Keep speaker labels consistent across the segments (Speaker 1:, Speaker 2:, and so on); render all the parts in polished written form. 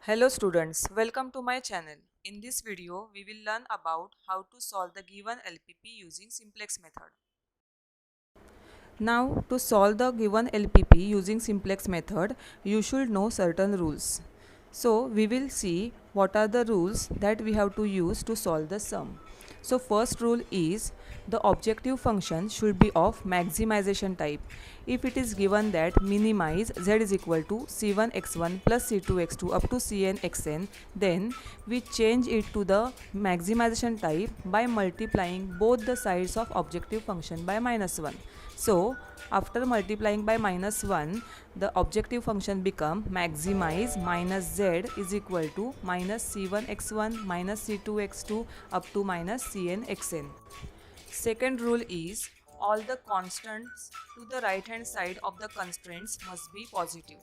Speaker 1: Hello students, welcome to my channel. In this video, we will learn about how to solve the given LPP using simplex method. Now, to solve the given LPP using simplex method, you should know certain rules. So, we will see what are the rules that we have to use to solve the sum. So, first rule is the objective function should be of maximization type. If it is given that minimize z is equal to c1x1 plus c2x2 up to cn xn, then we change it to the maximization type by multiplying both the sides of objective function by -1. So, after multiplying by -1, the objective function become maximize minus z is equal to minus c1x1 minus c2x2 up to minus cn xn. Second rule is all the constants to the right hand side of the constraints must be positive.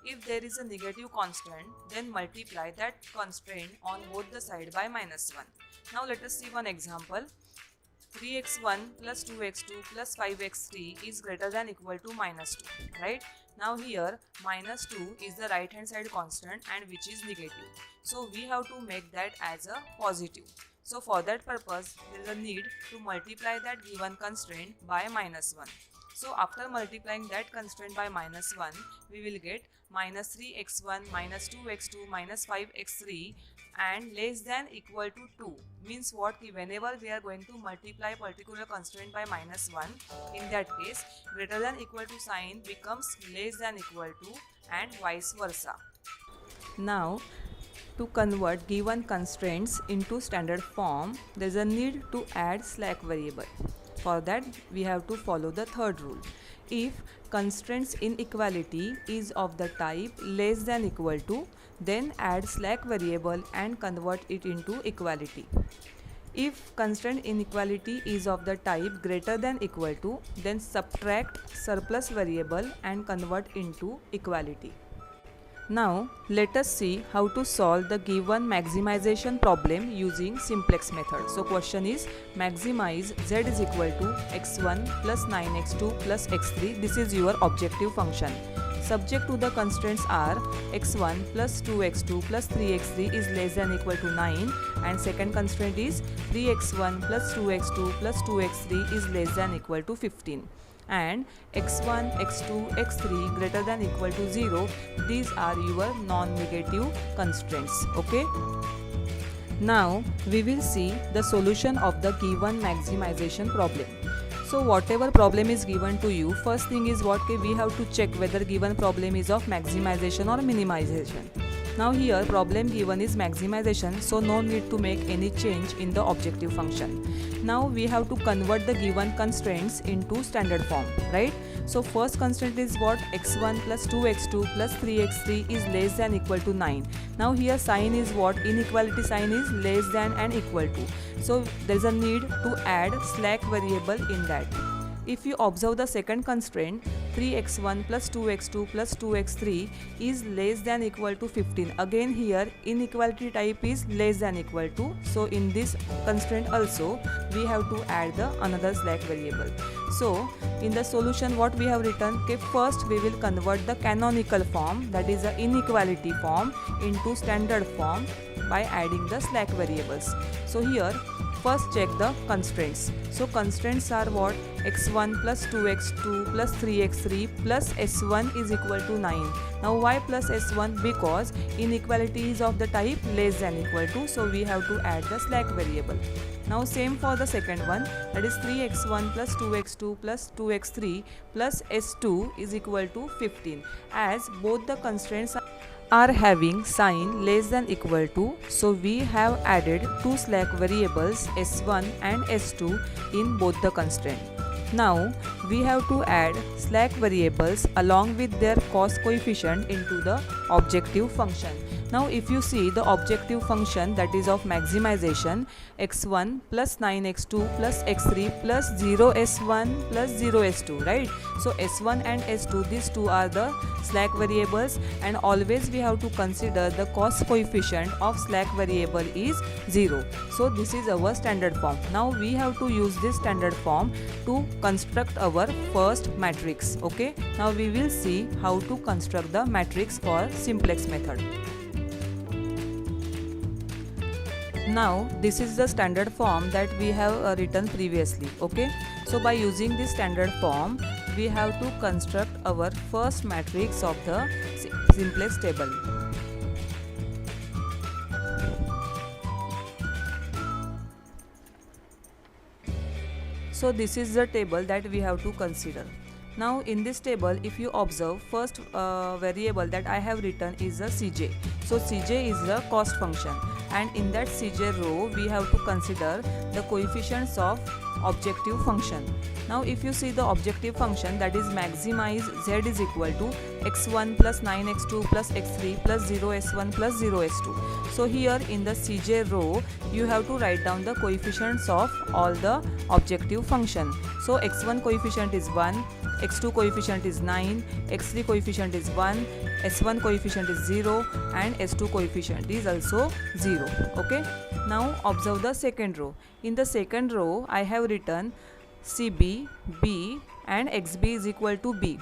Speaker 1: If there is a negative constant, then multiply that constraint on both the side by -1. Now let us see one example. 3x1 plus 2x2 plus 5x3 is greater than equal to -2, right? Now here -2 is the right hand side constant and which is negative. So we have to make that as a positive. So for that purpose, there is a need to multiply that given constraint by -1. So after multiplying that constraint by -1, we will get minus 3x1 minus 2x2 minus 5x3 and less than equal to 2. Means what? Whenever we are going to multiply particular constraint by -1, in that case greater than equal to sign becomes less than equal to and vice versa. Now, to convert given constraints into standard form, there is a need to add slack variable. For that, we have to follow the third rule. If constraints inequality is of the type less than equal to, then add slack variable and convert it into equality. If constraint inequality is of the type greater than equal to, then subtract surplus variable and convert into equality. Now, let us see how to solve the given maximization problem using simplex method. So, question is maximize z is equal to x1 plus 9x2 plus x3. This is your objective function. Subject to the constraints are x1 plus 2x2 plus 3x3 is less than equal to 9, and second constraint is 3x1 plus 2x2 plus 2x3 is less than equal to 15, and x1, x2, x3 greater than equal to 0. These are your non-negative constraints. Okay. Now we will see the solution of the given maximization problem. So whatever problem is given to you, first thing is what we have to check whether given problem is of maximization or minimization. Now here problem given is maximization, so no need to make any change in the objective function. Now we have to convert the given constraints into standard form, right? So first constraint is what? x1 plus 2x2 plus 3x3 is less than equal to 9. Now here sign is what? Inequality sign is less than and equal to. So there is a need to add slack variable in that. If you observe the second constraint, 3x1 plus 2x2 plus 2x3 is less than equal to 15. Again here inequality type is less than equal to. So in this constraint also we have to add the another slack variable. So in the solution what we have written, okay, first we will convert the canonical form, that is the inequality form, into standard form by adding the slack variables. So here first check the constraints. So constraints are what? x1 plus 2x2 plus 3x3 plus s1 is equal to 9. Now why plus s1? Because inequality is of the type less than equal to, so we have to add the slack variable. Now same for the second one, that is 3x1 plus 2x2 plus 2x3 plus s2 is equal to 15, as both the constraints are having sign less than equal to, so we have added two slack variables s1 and s2 in both the constraint. Now we have to add slack variables along with their cost coefficient into the objective function. Now if you see the objective function, that is of maximization, x1 plus 9x2 plus x3 plus 0s1 plus 0s2, right? So s1 and s2, these two are the slack variables, and always we have to consider the cost coefficient of slack variable is 0. So this is our standard form. Now we have to use this standard form to construct our first matrix. Okay, now we will see how to construct the matrix for simplex method. Now this is the standard form that we have written previously. Okay, so by using this standard form we have to construct our first matrix of the simplex table. So this is the table that we have to consider. Now in this table, if you observe, first variable that I have written is a Cj. So Cj is the cost function, and in that Cj row we have to consider the coefficients of objective function. Now if you see the objective function, that is maximize z is equal to x1 plus 9x2 plus x3 plus 0s1 plus 0s2. So here in the Cj row you have to write down the coefficients of all the objective function. So x1 coefficient is 1, x2 coefficient is 9, x3 coefficient is 1, s1 coefficient is 0, and s2 coefficient is also 0. Okay, now observe the second row. In the second row I have written cb, b, and xb is equal to b.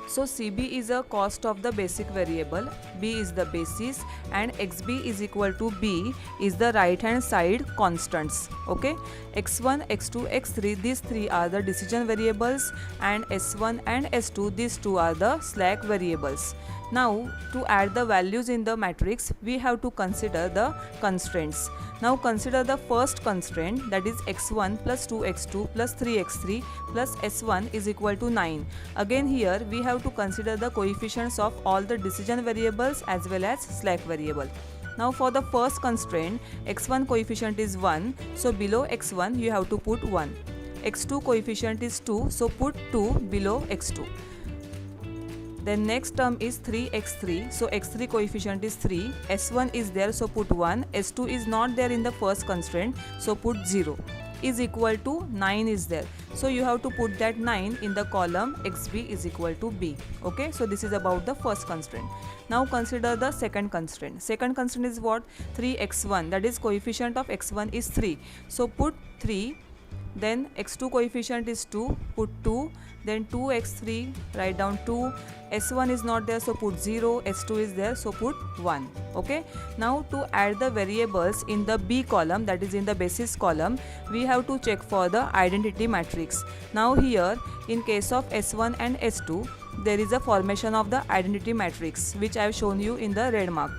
Speaker 1: So cb is a cost of the basic variable, b is the basis, and xb is equal to b is the right hand side constants. Okay, x1, x2, x3, these three are the decision variables, and s1 and s2, these two are the slack variables. Now to add the values in the matrix we have to consider the constraints. Now consider the first constraint, that is x1 plus 2x2 plus 3x3 plus s1 is equal to 9. Again here we have to consider the coefficients of all the decision variables as well as slack variable. Now for the first constraint, x1 coefficient is 1, so below x1 you have to put 1. x2 coefficient is 2, so put 2 below x2. Then next term is 3x3, so x3 coefficient is 3, s1 is there, so put 1, s2 is not there in the first constraint, so put 0, is equal to 9 is there, so you have to put that 9 in the column xb is equal to b. Okay, so this is about the first constraint. Now consider the second constraint. Second constraint is what? 3x1, that is coefficient of x1 is 3, so put 3. Then x2 coefficient is 2, put 2, then 2x3, write down 2, s1 is not there, so put 0, s2 is there, so put 1. Okay, now to add the variables in the b column, that is in the basis column, we have to check for the identity matrix. Now here in case of s1 and s2 there is a formation of the identity matrix which I have shown you in the red mark.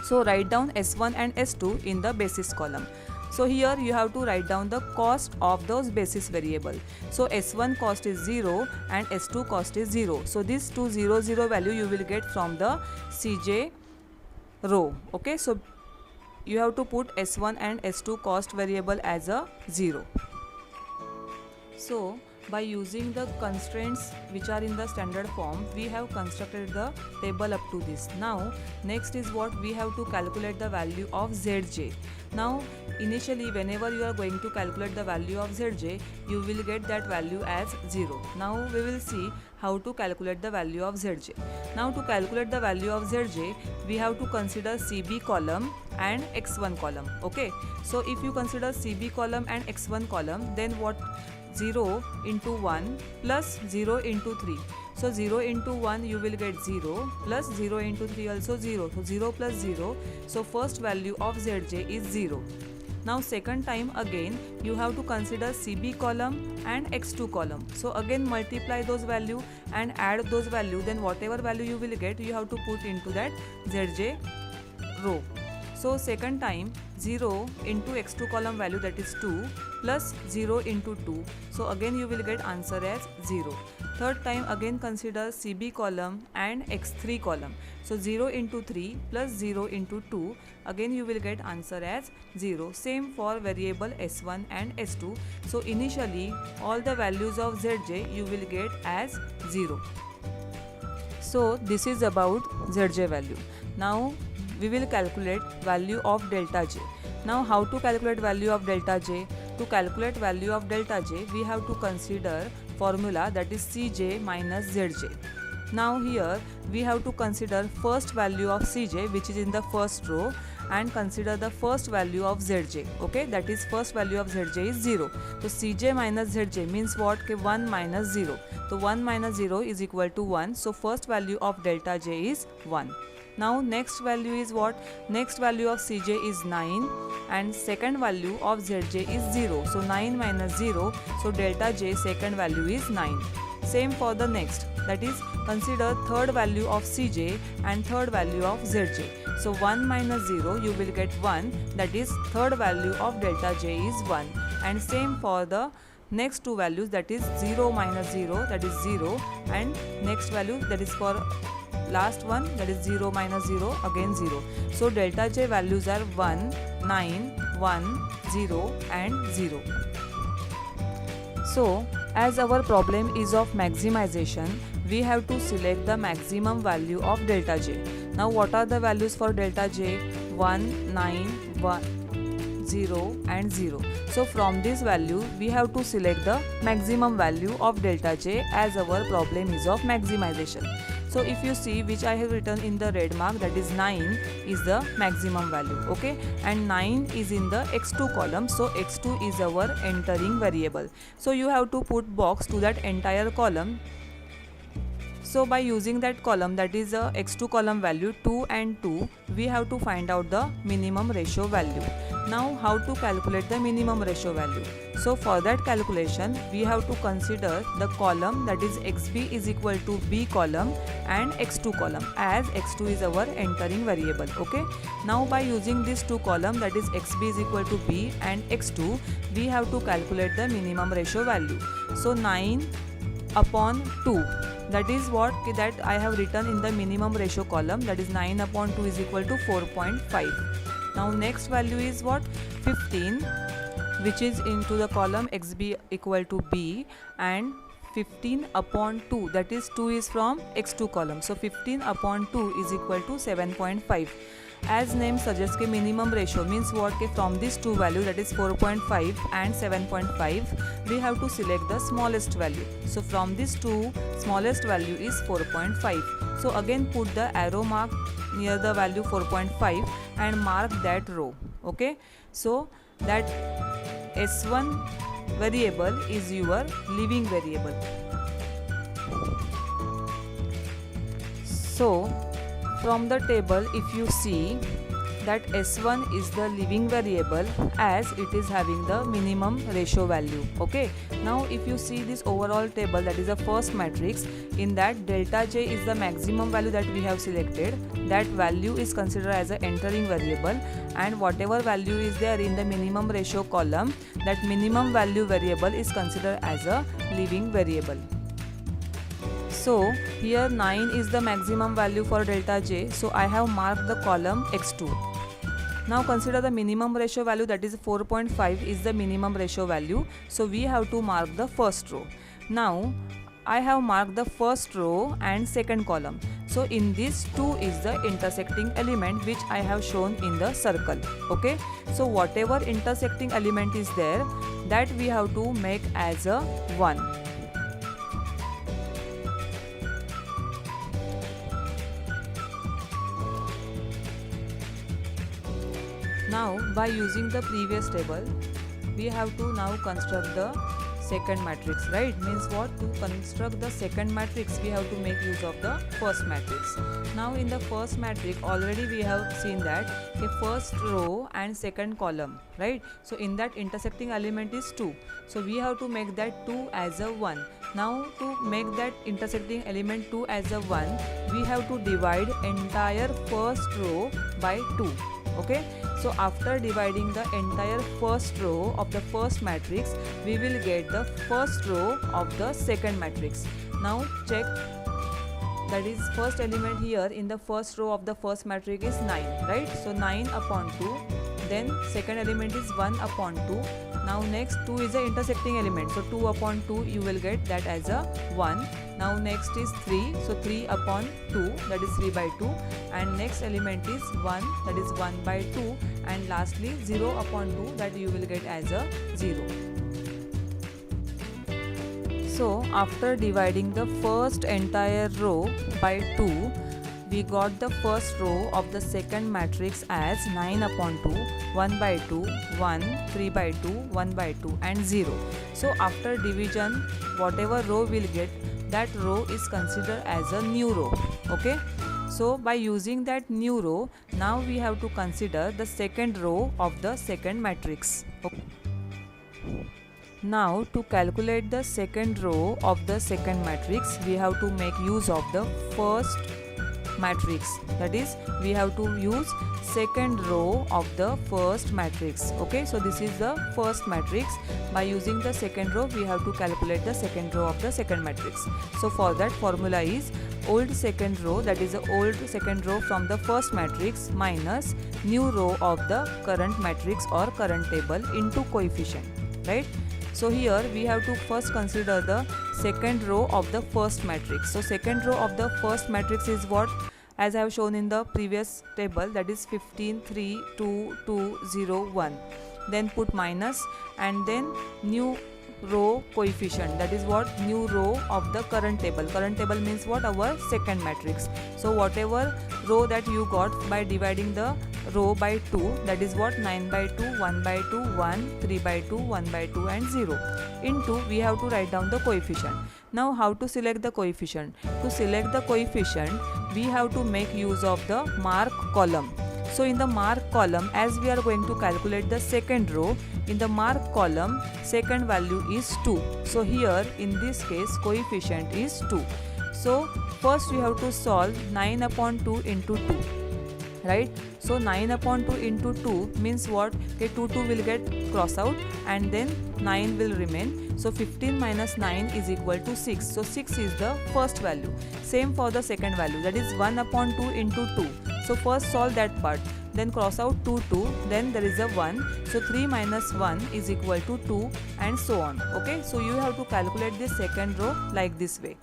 Speaker 1: So write down s1 and s2 in the basis column. So here you have to write down the cost of those basis variable. So s1 cost is 0 and s2 cost is 0. So this 200 value you will get from the Cj row. Okay, so you have to put s1 and s2 cost variable as a 0. So by using the constraints which are in the standard form, we have constructed the table up to this. Now next is what we have to calculate the value of zj. Now initially whenever you are going to calculate the value of zj, you will get that value as 0. Now we will see how to calculate the value of zj. Now to calculate the value of zj, we have to consider cb column and x1 column. Okay, so if you consider cb column and x1 column, then what? 0 into 1 plus 0 into 3. So 0 into 1 you will get 0 plus 0 into 3 also 0. So 0 plus 0. So first value of zj is 0. Now second time again you have to consider cb column and x2 column. So again multiply those value and add those value, then whatever value you will get you have to put into that zj row. So second time 0 into x2 column value, that is 2, plus 0 into 2. So again you will get answer as 0. Third time again consider cb column and x3 column. So 0 into 3 plus 0 into 2. Again you will get answer as 0. Same for variable s1 and s2. So initially all the values of zj you will get as 0. So this is about zj value. Now we will calculate value of delta j. Now how to calculate value of delta j? To calculate value of delta j, we have to consider formula, that is cj minus zj. Now here we have to consider first value of cj which is in the first row and consider the first value of zj. Okay, that is first value of zj is 0. So cj minus zj means what? 1 minus 0. So 1 minus 0 is equal to 1. So first value of delta j is 1. Now next value is what? Next value of Cj is 9 and second value of Zj is 0. So 9 minus 0, so delta j second value is 9. Same for the next, that is consider third value of Cj and third value of Zj. So 1 minus 0 you will get 1, that is third value of delta j is 1. And same for the next two values, that is 0 minus 0, that is 0, and next value, that is for last one, that is 0 minus 0, again 0. So delta j values are 1, 9, 1, 0 and 0. So as our problem is of maximization, we have to select the maximum value of delta j. Now what are the values for delta j? 1, 9, 1, 0 and 0. So from this value we have to select the maximum value of delta j as our problem is of maximization. So if you see, which I have written in the red mark, that is 9 is the maximum value, okay, and 9 is in the x2 column, so x2 is our entering variable. So you have to put box to that entire column. So by using that column, that is a x2 column value 2 and 2, we have to find out the minimum ratio value. Now how to calculate the minimum ratio value? So for that calculation, we have to consider the column, that is xb is equal to b column and x2 column, as x2 is our entering variable, okay. Now by using these two column, that is xb is equal to b and x2, we have to calculate the minimum ratio value. So 9 upon 2, that is what that I have written in the minimum ratio column, that is 9 upon 2 is equal to 4.5. Now next value is what? 15, which is into the column xb equal to b, and 15 upon 2, that is 2 is from x2 column, so 15 upon 2 is equal to 7.5. As name suggests, ke minimum ratio means what? Ke from these two values, that is 4.5 and 7.5, we have to select the smallest value. So from these two, smallest value is 4.5. So again put the arrow mark near the value 4.5 and mark that row, okay. So that S1 variable is your leaving variable. So from the table, if you see that S1 is the leaving variable as it is having the minimum ratio value, okay. Now if you see this overall table, that is the first matrix, in that delta j is the maximum value that we have selected, that value is considered as an entering variable, and whatever value is there in the minimum ratio column, that minimum value variable is considered as a leaving variable. So here 9 is the maximum value for delta j, so I have marked the column x2. Now consider the minimum ratio value, that is 4.5 is the minimum ratio value, so we have to mark the first row. Now I have marked the first row and second column. So in this 2 is the intersecting element which I have shown in the circle, okay. So whatever intersecting element is there, that we have to make as a 1. Now by using the previous table, we have to now construct the second matrix, right? Means what? To construct the second matrix, we have to make use of the first matrix. Now in the first matrix, already we have seen that the first row and second column, right? So in that intersecting element is 2. So we have to make that 2 as a 1. Now to make that intersecting element 2 as a 1, we have to divide entire first row by 2. Okay, so after dividing the entire first row of the first matrix, we will get the first row of the second matrix. Now check, that is first element here in the first row of the first matrix is 9, right? So 9 upon 2, then second element is 1 upon 2. Now next 2 is the intersecting element, so 2 upon 2 you will get that as a 1. Now next is 3, so 3 upon 2, that is 3 by 2, and next element is 1, that is 1 by 2, and lastly 0 upon 2, that you will get as a 0. So after dividing the first entire row by 2, we got the first row of the second matrix as 9 upon 2, 1 by 2, 1, 3 by 2, 1 by 2 and 0. So after division, whatever row we'll get, that row is considered as a new row. Okay. So by using that new row, now we have to consider the second row of the second matrix. Now to calculate the second row of the second matrix, we have to make use of the first matrix. That is, we have to use second row of the first matrix. Okay, so this is the first matrix. By using the second row, we have to calculate the second row of the second matrix. So for that, formula is old second row, that is the old second row from the first matrix, minus new row of the current matrix or current table into coefficient, right? So here we have to first consider the second row of the first matrix. So second row of the first matrix is what? As I have shown in the previous table, that is 15, 3, 2, 2, 0, 1. Then put minus and then new row coefficient, that is what? New row of the current table. Current table means what? Our second matrix. So whatever row that you got by dividing the row by 2, that is what? 9 by 2, 1 by 2, 1, 3 by 2, 1 by 2 and 0. Into we have to write down the coefficient. Now how to select the coefficient? To select the coefficient, we have to make use of the mark column. So in the mark column, as we are going to calculate the second row, in the mark column, second value is 2. So here in this case, coefficient is 2. So first we have to solve 9 upon 2 into 2. Right? So 9 upon 2 into 2 means what? Okay, 2 will get cross out and then 9 will remain. So 15 minus 9 is equal to 6. So 6 is the first value. Same for the second value, that is 1 upon 2 into 2. So first solve that part. Then cross out 2, then there is a 1. So 3 minus 1 is equal to 2 and so on. Okay, so you have to calculate this second row like this way.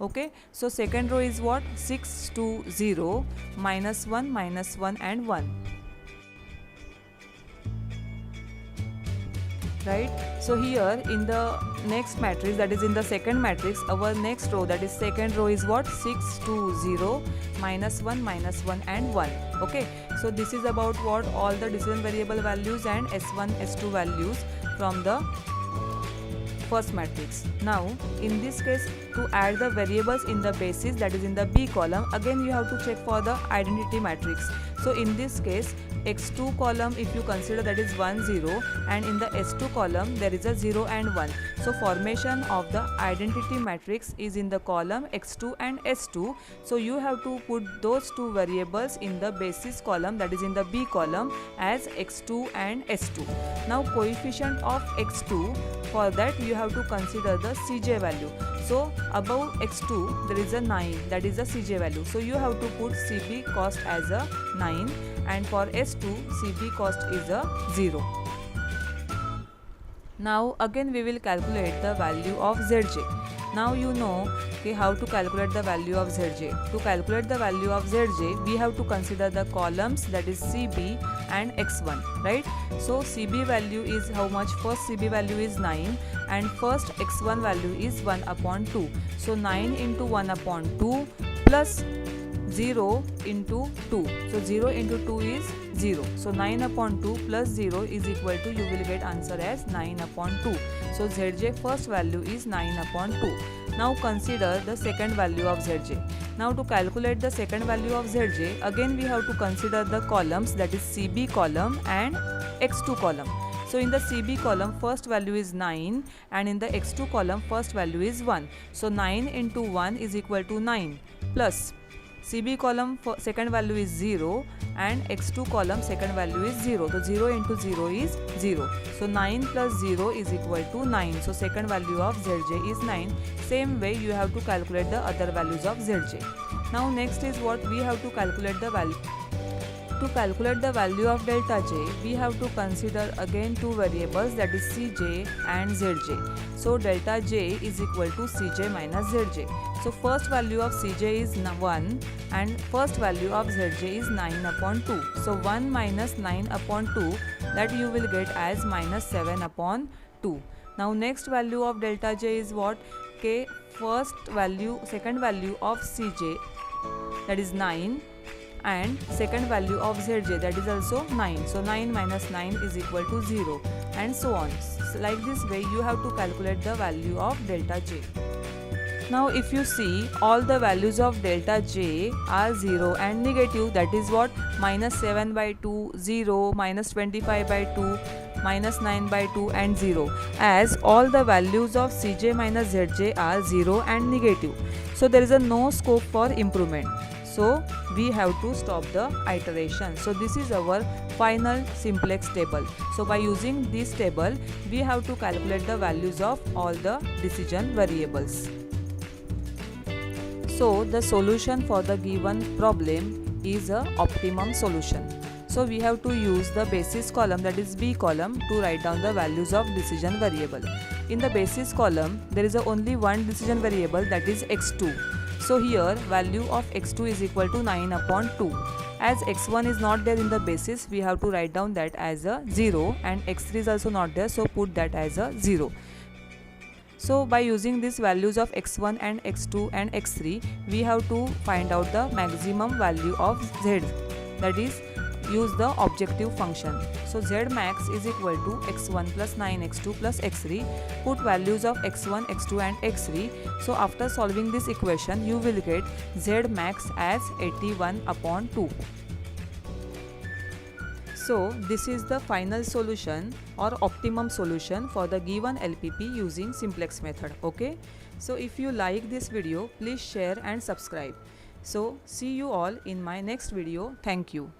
Speaker 1: Okay, so second row is what? 6, 2, 0, minus 1 and 1. Right? So here in the next matrix, that is in the second matrix, our next row, that is second row is what? 6, 2, 0, minus 1 and 1. Okay, so this is about what? All the decision variable values and S1, S2 values from the first matrix. Now in this case, to add the variables in the basis, that is in the B column, again you have to check for the identity matrix. So in this case, x2 column, if you consider, that is 1, 0, and in the s2 column there is a 0 and 1. So formation of the identity matrix is in the column x2 and s2. So you have to put those two variables in the basis column, that is in the B column, as x2 and s2. Now coefficient of x2, for that you have to consider the Cj value. So above x2 there is a 9, that is the Cj value. So you have to put Cb cost as a 9 and for s2 Cb cost is a 0. Now again we will calculate the value of Zj. Now you know how to calculate the value of Zj. To calculate the value of Zj, we have to consider the columns, that is Cb and x1, right? So Cb value is how much? First Cb value is 9 and first x1 value is 1 upon 2. So 9 into 1 upon 2 plus 0 into 2. So 0 into 2 is 0. So 9 upon 2 plus 0 is equal to, you will get answer as 9 upon 2. So Zj first value is 9 upon 2. Now consider the second value of Zj. Now to calculate the second value of Zj, again we have to consider the columns, that is Cb column and x2 column. So in the Cb column first value is 9 and in the x2 column first value is 1. So 9 into 1 is equal to 9 plus Cb column second value is 0 and x2 column second value is 0. So 0 into 0 is 0. So 9 plus 0 is equal to 9. So second value of Zj is 9. Same way you have to calculate the other values of Zj. Now next is what? We have to calculate the value. To calculate the value of delta j, we have to consider again two variables, that is Cj and Zj. So delta j is equal to Cj minus Zj. So first value of Cj is 1 and first value of Zj is 9 upon 2. So 1 minus 9 upon 2, that you will get as minus 7 upon 2. Now next value of delta j is what? Okay, second value of Cj, that is 9, and second value of Zj, that is also 9. So 9 minus 9 is equal to 0 and so on. So like this way you have to calculate the value of delta j. Now if you see, all the values of delta j are 0 and negative, that is what, minus 7 by 2, 0, minus 25 by 2, minus 9 by 2 and 0, as all the values of Cj minus Zj are 0 and negative. So there is a no scope for improvement. So we have to stop the iteration. So this is our final simplex table. So by using this table, we have to calculate the values of all the decision variables. So the solution for the given problem is a optimum solution. So we have to use the basis column, that is B column, to write down the values of decision variable. In the basis column, there is only one decision variable, that is x2. So here value of x2 is equal to 9 upon 2. As x1 is not there in the basis, we have to write down that as a 0, and x3 is also not there, so put that as a 0. So by using these values of x1 and x2 and x3, we have to find out the maximum value of z, that is, use the objective function. So z max is equal to x1 plus 9x2 plus x3. Put values of x1, x2 and x3. So after solving this equation, you will get z max as 81 upon 2. So this is the final solution or optimum solution for the given LPP using simplex method. Okay. So if you like this video, please share and subscribe. So see you all in my next video. Thank you.